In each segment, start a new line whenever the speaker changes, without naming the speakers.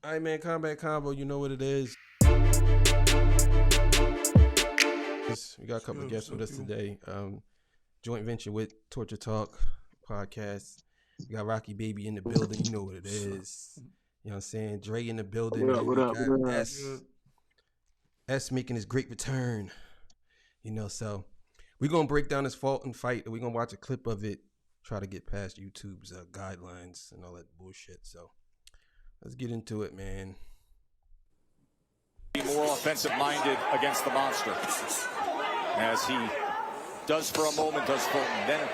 All right, man. Combat Combo, you know what it is. We got a couple of guests with us today. Joint venture with Torture Talk podcast. We got Rocky Baby in the building. You know what it is. You know what I'm saying? Dre in the building.
What up?
And
What
we
up?
got
What up?
S making his great return. So we're going to break down this Fulton fight. We're going to watch a clip of it, try to get past YouTube's guidelines and all that bullshit. So let's get into it, man.
Be more offensive-minded against the monster, as he does for a moment, does Fulton, then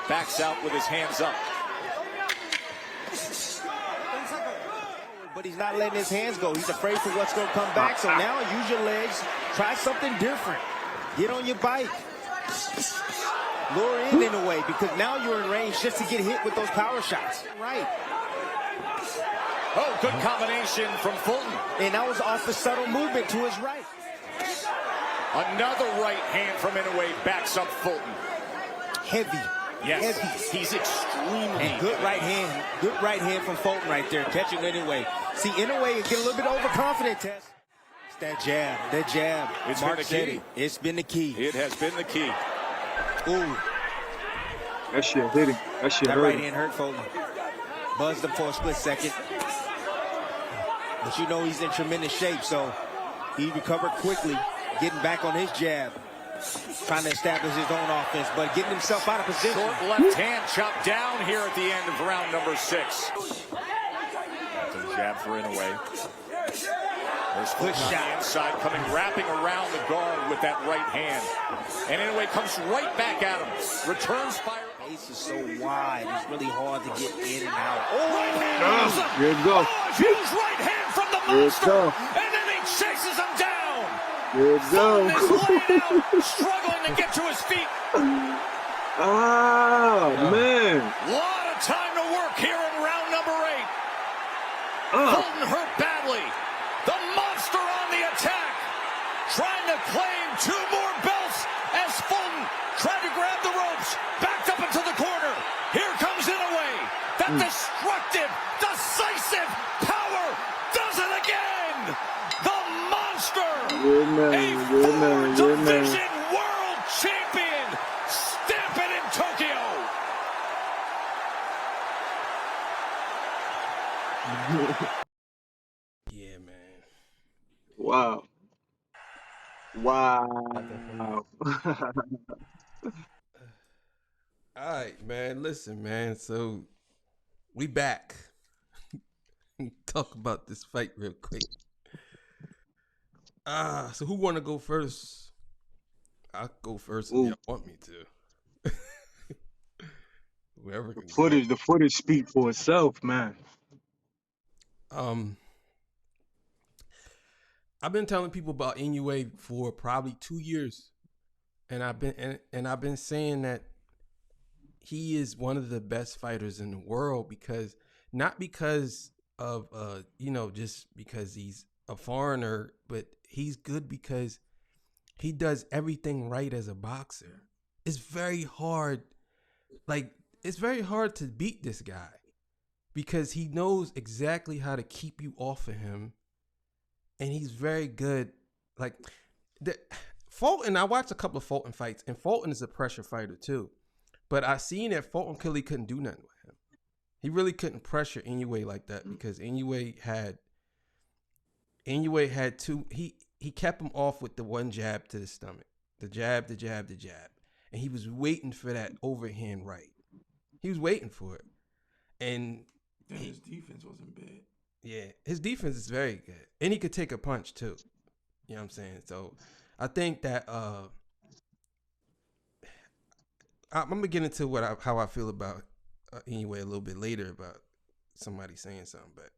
backs out with his hands up.
But he's not letting his hands go. He's afraid for what's going to come back. So now use your legs. Try something different. Get on your bike. Lure in a way, because now you're in range just to get hit with those power shots. Right.
Oh, good combination from Fulton.
And that was off the subtle movement to his right.
Another right hand from Inoue backs up Fulton.
Heavy.
Yes,
Heavy.
he's extremely
and good right hand. Good right hand from Fulton right there, catching Inoue. See, Inoue is getting a little bit overconfident, Tess. It's that jab. That jab.
It's
Mark
been the
said
key.
It's been the key.
It has been the key.
Ooh.
That shit hit him. That shit
That
hurt
right
him.
hand hurt Fulton. Buzzed him for a split second. But you know he's in tremendous shape, so he recovered quickly, getting back on his jab, trying to establish his own offense, but getting himself out of position.
Short left hand chopped down here at the end of round number 6. That's a jab for Inoue. There's Fulton on the inside, coming, wrapping around the guard with that right hand. And Inoue comes right back at him. Returns fire.
Base is so wide, it's really hard to get in and out. Oh,
Right hand.
Here it goes.
Huge right hand from the
Here it
monster.
goes.
And then he chases him down.
Here it
Fulton is
goes.
laid out, struggling to get to his feet.
Oh, man.
Lot of time to work here in round number 8. Fulton hurt badly. The monster on the attack, trying to claim 2 more belts as Fulton tried to grab the ropes, backed up into the corner. Here comes Inoue. That destructive, decisive power does it again. The monster,
Good man.
a
Good man. Good man.
four-division world champion, stamping in Tokyo.
Yeah, man.
Wow. Wow.
All right, man. Listen, man. So we back. Talk about this fight real quick. So who want to go first? I'll go first if y'all want me to. Whoever can.
The footage speak for itself, man.
I've been telling people about Inoue for probably 2 years, and I've been saying that he is one of the best fighters in the world, because not because of just because he's a foreigner, but he's good because he does everything right as a boxer. It's very hard to beat this guy, because he knows exactly how to keep you off of him, and he's very good. Like Fulton, I watched a couple of Fulton fights, and Fulton is a pressure fighter too. But I seen that Fulton clearly couldn't do nothing with him. He really couldn't pressure Inoue like that, because Inoue had two. He kept him off with the one jab to the stomach, the jab, and he was waiting for that overhand right. He was waiting for it, and
his defense wasn't bad.
Yeah, his defense is very good, and he could take a punch too. You know what I'm saying? So I think that I'm gonna get into how I feel about Inoue a little bit later, about somebody saying something. But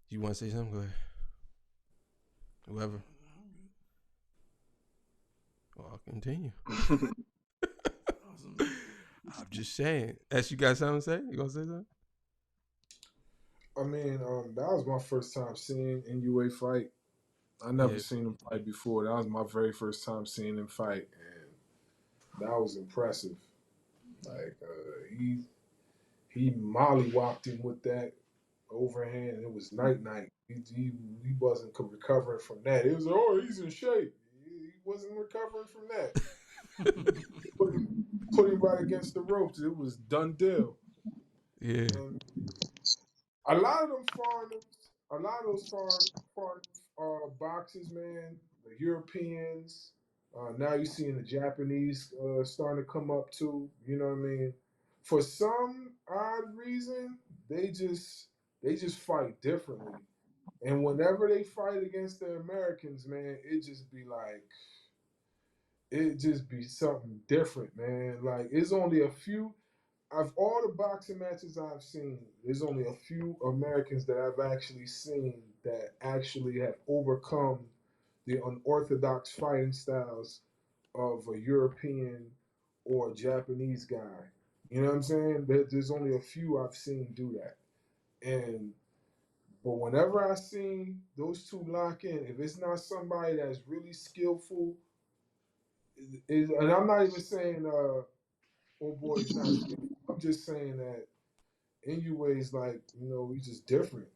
you want to say something? Go ahead. Whoever. Well, I'll continue. I'm just saying. As you got something to say? You gonna say something?
I mean, that was my first time seeing Inoue fight. I never seen him fight before. That was my very first time seeing him fight, and that was impressive. Like he mollywopped him with that overhand. It was night. He wasn't recovering from that. It was he's in shape. He wasn't recovering from that. Put him right against the ropes. It was done deal.
Yeah.
And a lot of them foreigners, a lot of those foreign boxers, man, the Europeans. Now you're seeing the Japanese starting to come up too. You know what I mean? For some odd reason, they just fight differently. And whenever they fight against the Americans, man, it just be something different, man. Like it's only a few of all the boxing matches I've seen, there's only a few Americans that I've actually seen that actually have overcome the unorthodox fighting styles of a European or Japanese guy. You know what I'm saying? There's only a few I've seen do that. And but whenever I seen those two lock in, if it's not somebody that's really skillful, and I'm not even saying oh boy, he's not skillful. I'm just saying that Inoue is like, he's just different.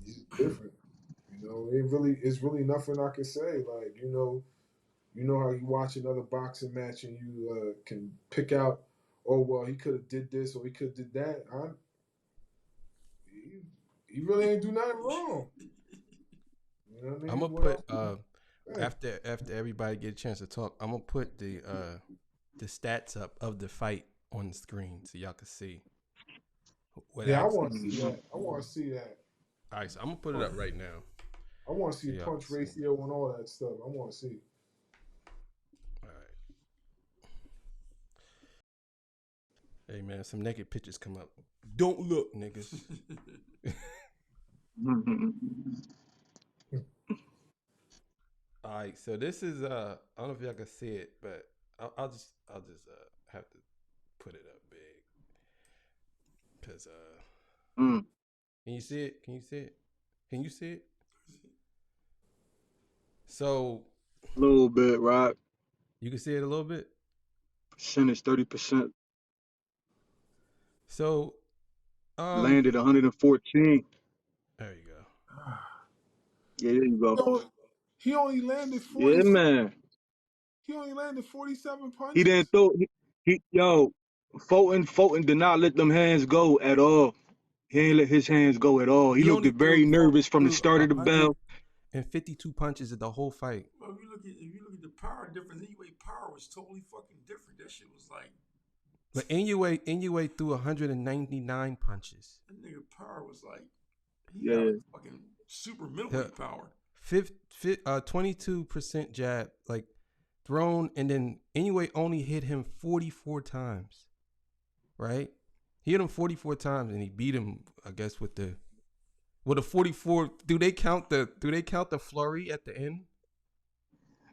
He's just different. It's really nothing I can say. Like, you know how you watch another boxing match and you can pick out, oh well, he could have did this or he could have did that. He really ain't do nothing wrong. You know what I mean?
I'm gonna put after everybody get a chance to talk, I'm gonna put the stats up of the fight on the screen so y'all can see.
I want to see that. I want to see that.
All right, so I'm gonna put it up right now.
I want to see punch ratio and all that stuff. I want to see.
All right. Hey man, some naked pictures come up. Don't look, niggas. All right, so this is I don't know if y'all can see it, but I'll just have to put it up big because Can you see it? Can you see it? Can you see it? So
A little bit, right?
you can see it a little bit.
Percentage 30%.
So
Landed 114.
there you go.
Yeah, there you go.
He only landed 40.
Yeah, man.
He only landed 47 punches.
He didn't throw. Fulton did not let them hands go at all. He ain't let his hands go at all. He looked very nervous from the start of the bell.
And 52 punches at the whole fight.
Well, if you look at the power difference, anyway, power was totally fucking different. That shit was like.
But Inoue threw 199 punches.
That nigga power was like.
He got
fucking super middleweight power.
22% jab, like thrown, and then Inoue only hit him 44 times. Right? He hit him 44 times and he beat him, I guess, with the 44. Do they count the flurry at the end?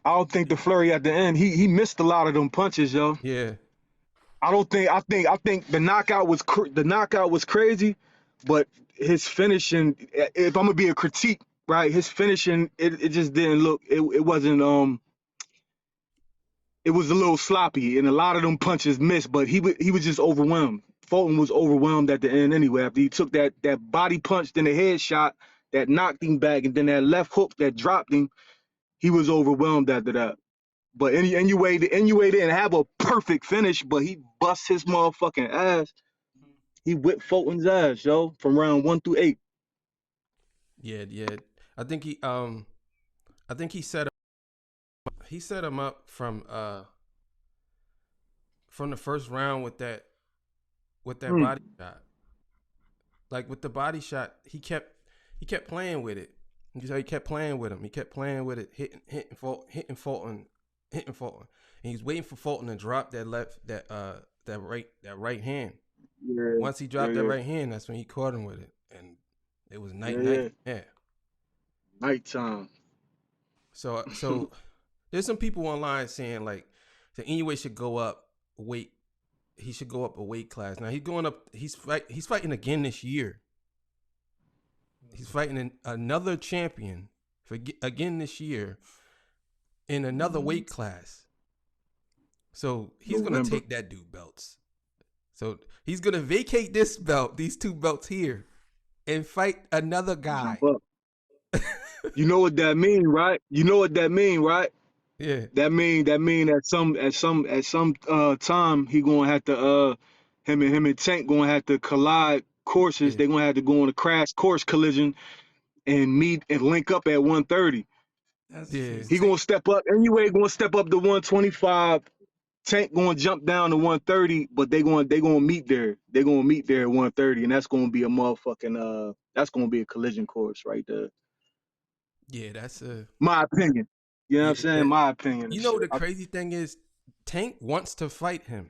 I don't think the flurry at the end. He missed a lot of them punches, yo.
Yeah.
I think the knockout was crazy, but his finishing, if I'm gonna be a critique, right, his finishing, it just didn't look, it wasn't it was a little sloppy and a lot of them punches missed, but he was just overwhelmed. Fulton was overwhelmed at the end anyway. After he took that body punch, then the head shot that knocked him back, and then that left hook that dropped him, he was overwhelmed after that. But Inoue didn't have a perfect finish, but he bust his motherfucking ass. He whipped Fulton's ass, yo, from round 1 through 8.
Yeah. I think he set him up from the first round with that body shot. Like with the body shot, he kept playing with it. He kept playing with him. He kept playing with it, hitting Fulton. And he's waiting for Fulton to drop that right hand.
Yeah.
Once he dropped that right hand, that's when he caught him with it, and it was night. Yeah.
Nighttime.
So there's some people online saying like the Inoue should go up weight. He should go up a weight class. Now he's going up. He's fighting again this year. He's fighting another champion again this year in another weight class. So he's going to take that dude belts. So he's going to vacate these two belts here, and fight another guy.
Jump up. You know what that mean, right? You know what that mean, right?
Yeah.
That mean at some time he gonna have to him and Tank gonna have to collide courses.
Yeah.
They gonna have to go on a crash course collision and meet and link up at 130.
That's
Yeah.
He gonna step up. Anyway, gonna step up to 125. Tank gonna jump down to 130, but they gonna meet there. They gonna meet there at 130, and that's gonna be a motherfucking that's gonna be a collision course right there.
Yeah, that's a
My opinion. You know what I'm
yeah.
saying? My opinion.
You
And
know
shit.
the crazy thing is, Tank wants to fight him.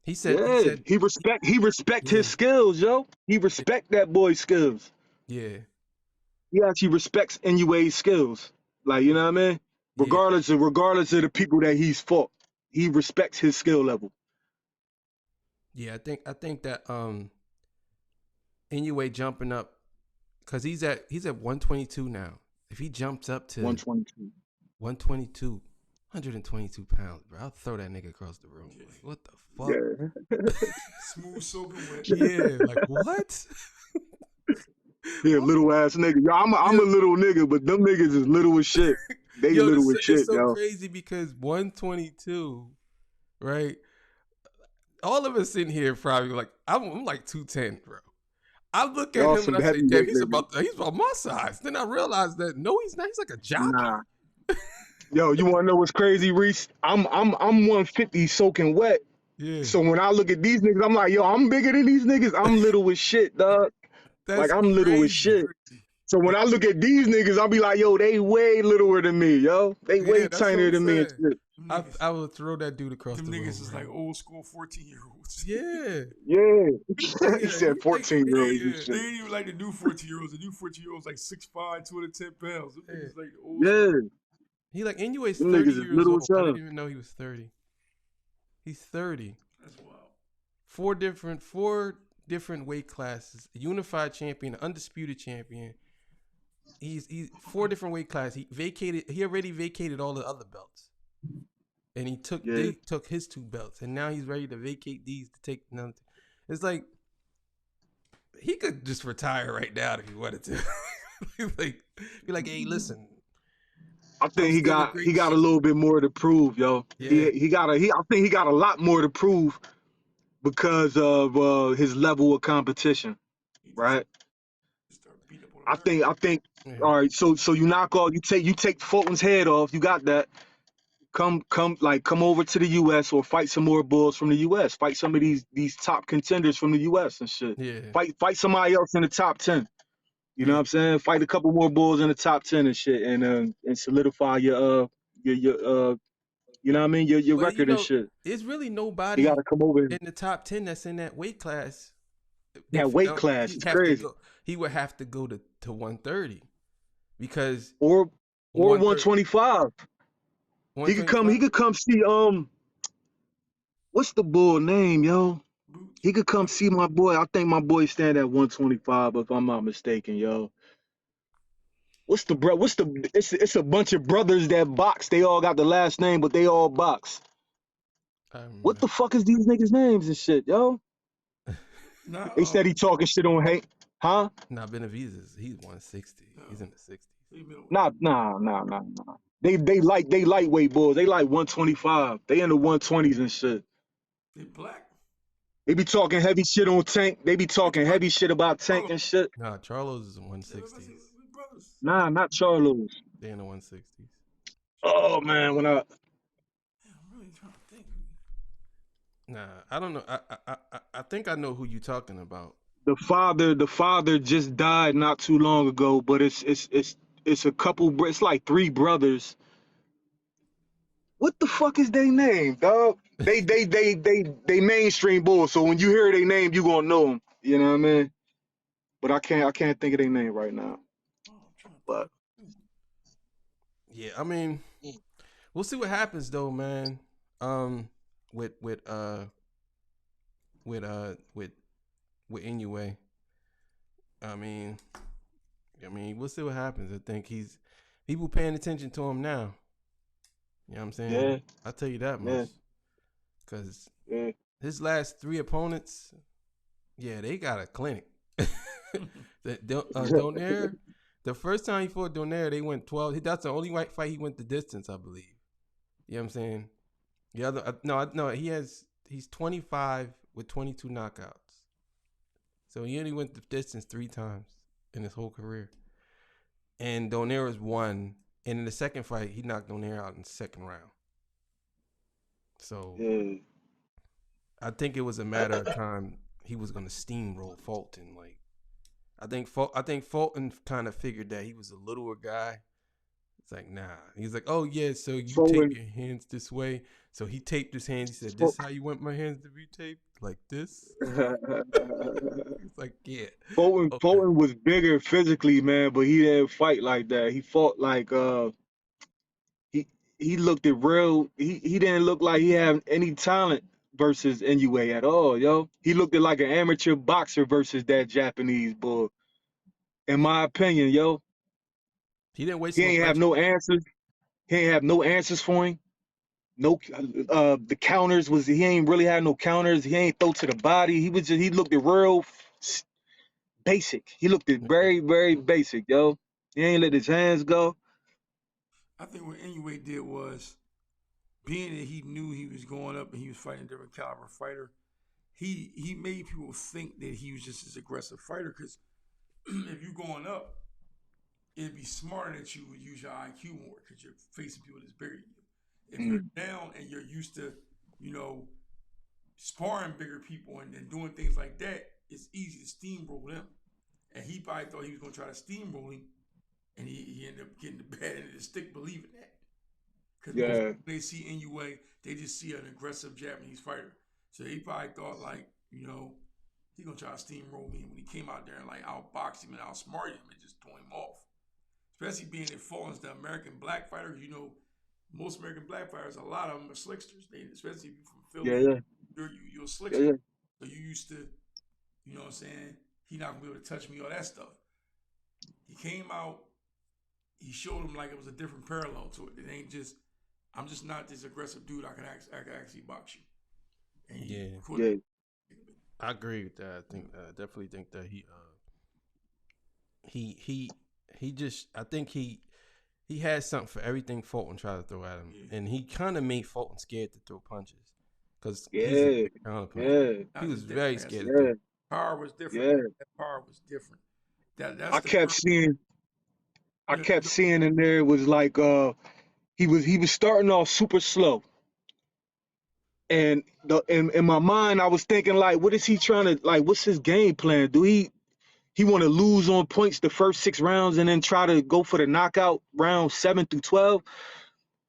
He said.
He respect
Yeah.
his skills, yo. He respect that boy's skills.
Yeah.
He actually respects Inoue's skills. Like, you know what I mean?
Yeah.
Regardless of the people that he's fought, he respects his skill level.
Yeah, I think that Inoue jumping up because he's at 122 now. If he jumps up to
122.
122, 122 pounds, bro, I'll throw that nigga across the room. Like, what the fuck?
Yeah.
Smooth, soaking wet.
Yeah, like what?
He a little ass nigga. Yo, I'm a little nigga, but them niggas is little as shit. They
Yo,
little as shit,
it's so
yo.
crazy because 122, right? All of us sitting here probably like I'm like 210, bro. I look at
Y'all
him
some
and I say, damn,
heavyweight
he's
niggas.
about my size. Then I realized that no, he's not. He's like a jockey.
Nah. Yo, you wanna know what's crazy, Reese? I'm 150 soaking wet.
Yeah,
So when I look at these niggas, I'm like, yo, I'm bigger than these niggas. I'm little as shit, dog.
that's
Like I'm little as
crazy.
shit. So when I look at these niggas, I'll be like, yo, they way littler than me, yo. They way
Yeah, that's what
tinier
I'm
than me and
saying.
shit.
I would throw that dude across
Them
the room.
niggas is
bro.
like old school 14-year-olds.
Yeah,
Yeah.
Yeah,
He said 14-year-olds and
They
shit.
ain't even like the new 14-year-olds. The new 14-years like 6'5", 210 pounds. Them niggas like the old
Yeah.
he like Inoue's
Them
30
niggas is
years
little
old.
as
I
hell.
didn't even know he was 30. He's 30.
That's wild.
Four different weight classes. A unified champion, undisputed champion. He's 4 different weight classes. He already vacated all the other belts. And he took his 2 belts, and now he's ready to vacate these to take none. It's like he could just retire right now if he wanted to. Like, be like, hey, listen.
I think he
still a
got
great
a
shit.
little bit more to prove, yo.
Yeah.
I think he got a lot more to prove because of his level of competition, right?
Start beating up on
I think
Yeah.
all right, so you knock off, you take Fulton's head off, you got that. Come over to the US or fight some more bulls from the US. Fight some of these top contenders from the US and shit.
Yeah.
Fight somebody else in the top 10. You know what I'm saying? Fight a couple more bulls in the top 10 and shit and solidify your you know what I mean? Your
But
record and shit.
it's really
You
nobody
gotta come over
in the top 10 that's in that weight class.
that weight class. It's crazy.
He would have to go to 130 because
Or
130
125. He could
125?
come see what's the bull name, yo? He could come see my boy. I think my boy stand at 125 if I'm not mistaken, yo. What's the it's a bunch of brothers that box. They all got the last name, but they all box. What the fuck is these niggas' names and shit, yo?
Nah,
They said he talking shit on hate. Huh?
Nah, Benavidez, he's 160. He's in the 60s.
Nah. They lightweight bulls. They like 125. They in the 120s and shit.
They black.
They be talking heavy shit on Tank. They be talking heavy shit about Tank and shit.
Nah, Charlo's is 160s.
Nah, not Charlos.
They in the 160s.
Oh man, when
I'm really trying to think.
Nah, I don't know. I think I know who you talking about.
the father just died not too long ago, but it's a couple. It's like 3 brothers. What the fuck is their name, dog? They mainstream bulls. So when you hear their name, you gonna know them. You know what I mean? But I can't think of their name right now. But
Yeah, I mean, we'll see what happens though, man. With Inoue. I mean, we'll see what happens. I think people paying attention to him now. You know what I'm saying?
Yeah.
I'll tell you that much. Because his last 3 opponents, yeah, they got a clinic. Donaire, the first time he fought Donaire, they went 12. That's the only white fight he went the distance, I believe. You know what I'm saying? The other, no, he's 25 with 22 knockouts. So he only went the distance 3 times in his whole career. And Donaire was 1. And in the second fight, he knocked Donaire out in the second round. So
Yeah.
I think it was a matter of time he was going to steamroll Fulton. Like, I think Fulton kind of figured that he was a littler guy. It's like, nah. He's like, oh, yeah, so you tape your hands this way. So he taped his hands. He said, this is how you want my hands to be taped? Like this? It's like, yeah.
Fulton was bigger physically, man, but he didn't fight like that. He fought like he looked at real. He didn't look like he had any talent versus Inoue at all, yo. He looked at like an amateur boxer versus that Japanese bull. In my opinion, yo.
He didn't waste
He ain't have no answers. He ain't have no answers for him. No, the counters was he ain't really had no counters. He ain't throw to the body. He looked at real basic. He looked at very, very basic, yo. He ain't let his hands go.
I think what Inoue did was, being that he knew he was going up and he was fighting a different caliber fighter, he made people think that he was just this aggressive fighter. Because if you're going up, it'd be smarter that you would use your IQ more because you're facing people that's bigger than you. If you're down and you're used to, sparring bigger people and then doing things like that, it's easy to steamroll them. And he probably thought he was going to try to steamroll him, and he ended up getting the bad end of the stick believing that. Because when they see Inoue, they just see an aggressive Japanese fighter. So he probably thought, like, he going to try to steamroll me. And when he came out there and, like, outbox him and outsmart him, it just threw him off. Especially being that Fulton's the American black fighter. Most American black fighters, a lot of them are slicksters. Especially if you're from Philly, you're a slickster. So you used to, you know what I'm saying? He not going to be able to touch me, all that stuff. He came out, he showed him like it was a different parallel to it. It ain't just, I'm just not this aggressive dude. I can actually box you. And
I agree with that. I think definitely think that I think he had something for everything Fulton tried to throw at him, and he kind of made Fulton scared to throw punches because he's a counter puncher. He was very scared to throw.
Power was different. That power was different.
I kept seeing in there it was like he was starting off super slow. And in my mind, I was thinking, like, what is he trying to, like, what's his game plan? Do he want to lose on points the first 6 rounds and then try to go for the knockout round 7 through 12?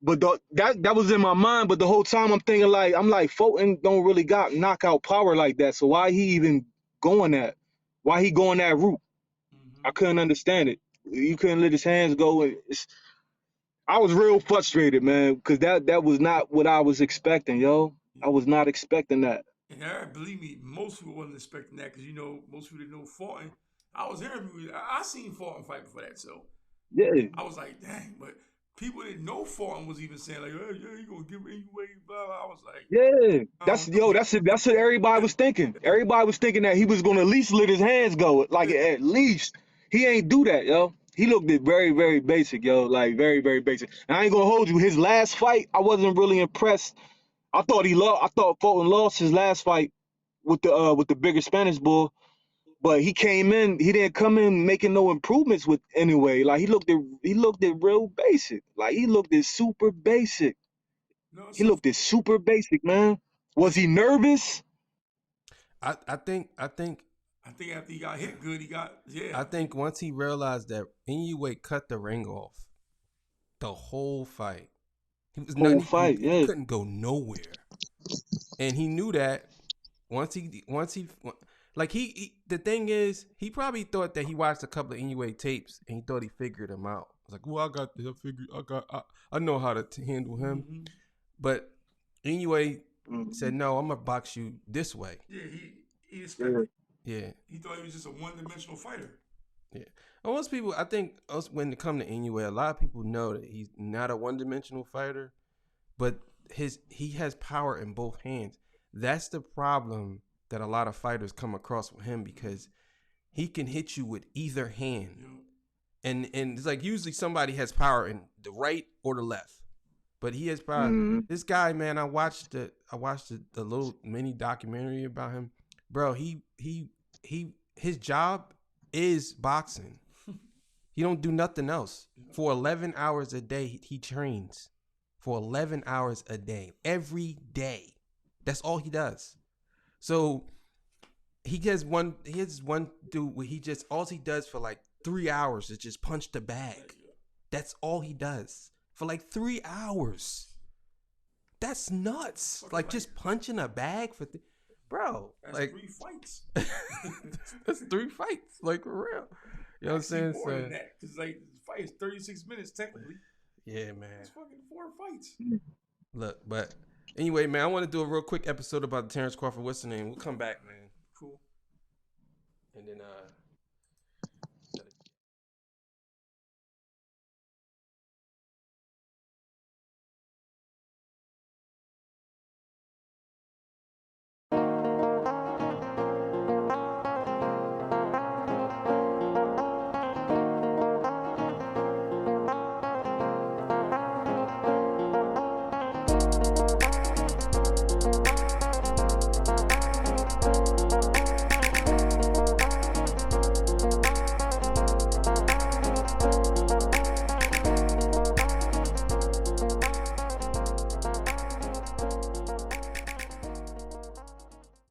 But that was in my mind. But the whole time I'm thinking, like, Fulton don't really got knockout power like that. So why he even going that? Why he going that route? I couldn't understand it. You couldn't let his hands go. I was real frustrated, man, because that was not what I was expecting, yo. I was not expecting that.
And believe me, most people wasn't expecting that because, most people didn't know Fulton. I was interviewing, I seen Fulton fight before that, so I was like, dang, but people didn't know Fulton was even saying, like, oh, yeah, you gonna give me away, blah, blah. I was like,
that's what everybody was thinking. Everybody was thinking that he was gonna at least let his hands go, like at least. He ain't do that, yo. He looked at very, very basic, yo, like very, very basic. And I ain't gonna hold you. His last fight, I wasn't really impressed. I thought Fulton lost his last fight with the bigger Spanish bull, but he didn't come in making no improvements with Inoue. Like he looked at real basic. Like he looked at super basic. He looked at super basic, man. Was he nervous?
I think
after he got hit good,
I think once he realized that Inoue cut the ring off the whole fight. He couldn't go nowhere. And he knew that once he like the thing is, he probably thought that he watched a couple of Inoue tapes and he thought he figured him out. It's like, well, I know how to handle him.
Mm-hmm.
But Inoue said, no, I'm gonna box you this way.
Yeah, he expected.
Yeah.
He thought he was just a one-dimensional fighter.
Yeah. And most people, I think, when it comes to Inoue, a lot of people know that he's not a one-dimensional fighter, but he has power in both hands. That's the problem that a lot of fighters come across with him because he can hit you with either hand.
You know?
And it's like usually somebody has power in the right or the left, but he has power. This guy, man, I watched the little mini documentary about him, bro. His job is boxing. He don't do nothing else. For 11 hours a day, he trains. For 11 hours a day, every day. That's all he does. So he has one dude where all he does for like 3 hours is just punch the bag. That's all he does for like 3 hours. That's nuts. Like just punching a bag for bro.
That's
like
3 fights.
that's 3 fights. Like for real. You know what I'm saying?
More than that, because like the fight is 36 minutes technically.
Yeah, man.
It's fucking 4 fights.
Look, but anyway, man, I want to do a real quick episode about Terrence Crawford. What's the name? We'll come back, man.
Cool.
And then